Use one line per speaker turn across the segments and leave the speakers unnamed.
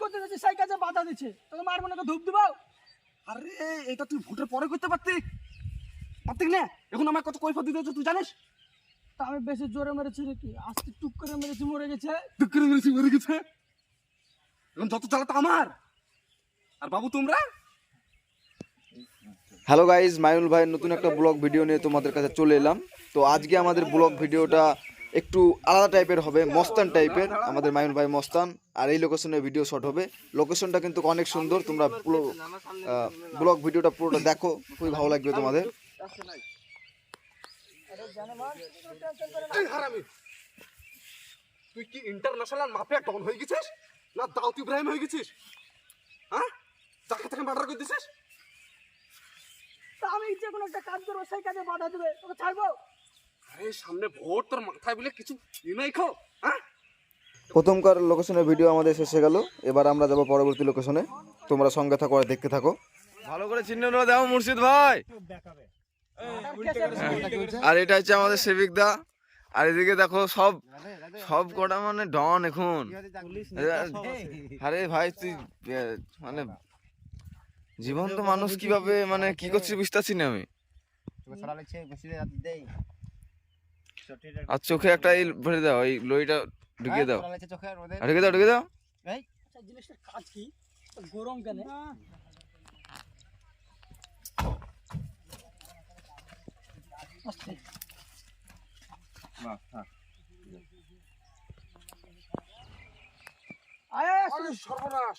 করতে যাচ্ছি সেই কাজে বাধা দিচ্ছে, তোকে মারবো না, ধূপ দিবো।
আরে এটা তুই ভোটের পরে করতে পারতি না? এখন আমার কত কৈফিয়ত দিতে হচ্ছে তুই জানিস?
তা আমি বেশি জোরে মেরেছি নাকি? আজকে টুক করে মেরেছি, মরে গেছে।
টুক করে মেরেছি, মরে গেছে। এখন যত চালা তো আমার। আর বাবু তোমরা?
হ্যালো গাইজ, মাইনুল ভাইয়ের নতুন একটা ব্লগ ভিডিও নিয়ে তোমাদের কাছে চলে এলাম। তো আজকে আমাদের ব্লগ ভিডিওটা একটু আলাদা টাইপের হবে, মস্তান টাইপের। আমাদের মাইনুল ভাই মস্তান, আর এই লোকেশনে ভিডিও শট হবে। লোকেশনটা কিন্তু অনেক সুন্দর, তোমরা পুরো ব্লগ ভিডিওটা পুরোটা দেখো, খুবই ভালো লাগবে তোমাদের।
তুই কি ইন্টারন্যাশনাল মাফিয়া ডন হয়ে গেছিস না দাউদ ইব্রাহিম হয়ে গেছিস? হ্যাঁ, যাকে তাকে মার্ডার করে দিছিস।
তা আমি যে কোনো একটা কাজ করবো সেই কাজে বাধা দেবে, তোকে ছাড়বো?
আরে সামনে ভোট, তোর মাথায় বলে কিছু নাই খাও। হ্যাঁ,
প্রথমকার লোকেশনের ভিডিও আমাদের শেষে গেল, এবার আমরা যাবো পরবর্তী লোকেশনে। তোমরা সঙ্গে থাকো আর দেখতে থাকো। ভালো করে চিহ্নটা দাও মুর্শিদ ভাই। আর এটা হচ্ছে আমাদের সেবিক দা। আর এদিকে দেখো সব সব কটা মানে ডন এখন। আরে ভাই তুই মানে জীবন্ত মানুষ কিভাবে মানে কি করছিস বুঝতে পারছি না আমি। আর চোখে একটা এই ভরে দাও, এই লইটা ঢুকিয়ে দাও, ঢুকে দাও, ঢুকে দাও।
আচ্ছা, জিনিসটার কাজ কি? গরম কেন?
আরে সর্বনাশ।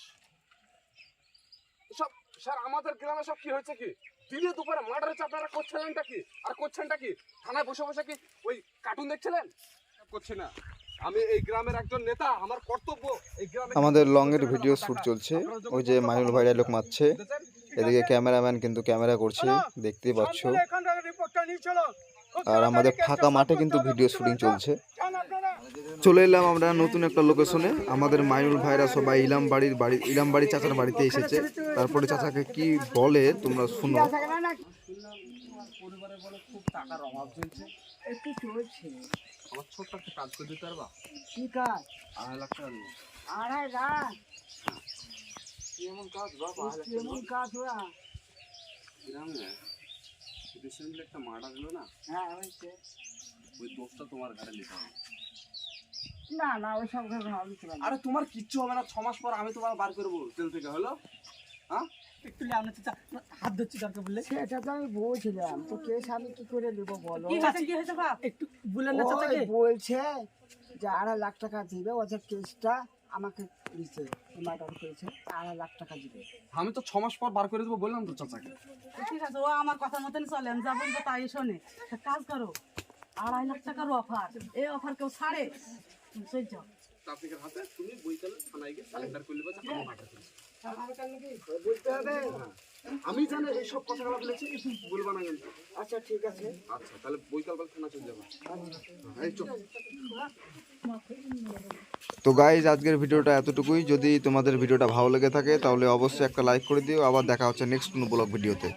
সব স্যার আমাদের গ্রামে সব কি হয়েছে কি? দিনে দুপুরে মার্ডার হচ্ছে, আপনারা করছিলেনটা কি? আর করছেনটা কি? থানায় বসে বসে কি ওই কার্টুন দেখছিলেন? করছি না, আমি এই গ্রামের একজন নেতা, আমার কর্তব্য এই গ্রামে।
আমাদের লং এর ভিডিও শুট চলছে, ওই যে মাইনুল ভাই ডায়লগ মারছে, এদিকে ক্যামেরাম্যান কিন্তু ক্যামেরা করছে, দেখতেই পাচ্ছ। আর আমাদের ফাঁকা মাঠে কিন্তু ভিডিও শুটিং চলছে। চলে এলাম আমরা নতুন একটা লোকেশনে। আমাদের মাইনুল ভাইরা সবাই ইলামবাড়ি চাচার বাড়িতে এসেছে। তারপরে চাচাকে কি বলে তোমরা শুনো।
পরিবারে বলে খুব টাকার অভাব চলছে,
একটু চলছে।
আমার ছোট্ট একটা কাজ করে দিতে পারবা?
কি কাজ?
2.5 লাখ টাকা দেবো।
2.5 লাখ?
এমন কাজ বাবা,
কেমন কাজ ওরা?
গ্রামে রিসেন্টলি একটা মার্ডার হলো না?
হ্যাঁ হয়েছে।
ওই দোষটা তোমার ঘাড়ে নিতে হবে।
না না, ওই সব ঘরে ভালো দিতে পারবো।
আরে তোমার কিচ্ছু হবে না, 6 মাস পর আমি তোমার বার করবো জেল থেকে, হলো? হ্যাঁ,
একটু আপনার হাত ধরছি দরকার বললে। সেটা তো আমি বলছিলাম, তো কেস আমি কি করে নেবো বলো?
কি হয়েছে বাপ?
একটু বলেন না চাচাকে। বলছে যে 2.5 লাখ টাকা দিবে, ওদের কেসটা আমাকে দিচ্ছে, মার্ডার করেছে, 2.5 লাখ টাকা দিবে।
আমি তো 6 মাস পর বার করে দেবো বললাম তো চাচাকে।
ঠিক আছে, ও আমার কথা মতন চলে, আমি যা বলবো তাই শোনে। একটা কাজ করো, 2.5 লাখ টাকার অফার, এই অফার কেউ ছাড়ে? সহ্য
ট্রাফিকের হাতে তুমি বইকালে থানায় গিয়ে সারেন্ডার করে নেবে, আমি মার্ডার করেছি।
বলতে হবে।
আমি জানি এইসব কথাগুলো বলেছি, কিছু বলবা না কিন্তু।
আচ্ছা ঠিক আছে।
আচ্ছা তাহলে বইকালবেলা থানা চলে যাবো। এই চল।
তো গাইজ আজকের ভিডিওটা এতটুকুই। যদি তোমাদের ভিডিওটা ভালো লেগে থাকে তাহলে অবশ্যই একটা লাইক করে দিও। আবার দেখা হচ্ছে নেক্সট কোনো ব্লগ ভিডিওতে।